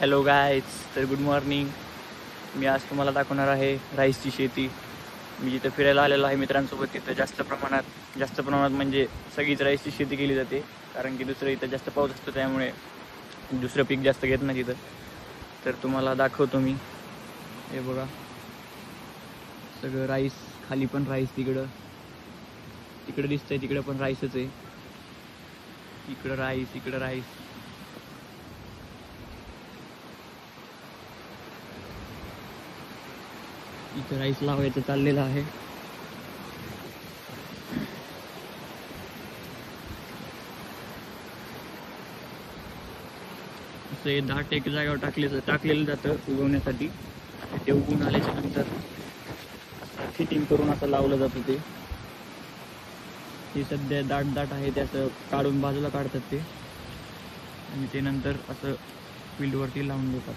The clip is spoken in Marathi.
हॅलो गायज, तर गुड मॉर्निंग. मी आज तुम्हाला दाखवणार आहे राईसची शेती. मी जिथं फिरायला आलेलो आहे मित्रांसोबत, तिथं जास्त प्रमाणात म्हणजे सगळीच राईसची शेती केली जाते. कारण की दुसरं इथं जास्त पाऊस असतो, त्यामुळे दुसरं पीक जास्त घेत नाही तिथं. तर तुम्हाला दाखवतो मी. हे बघा, सगळं राईस, खाली पण राईस, तिकडं दिसतंय, तिकडं पण राईसच आहे. इकडं राईस. इथं राईस लावायचं चाललेलं आहे. असं दाट एक जागेवर टाकलेलं जातं उगवण्यासाठी. ते उगवून आल्याच्या नंतर असं फिटिंग करून असं लावलं जातं. ते सध्या दाट आहे, ते असं काढून बाजूला काढतात ते, आणि ते नंतर असं फील्डवरती लावून देतात.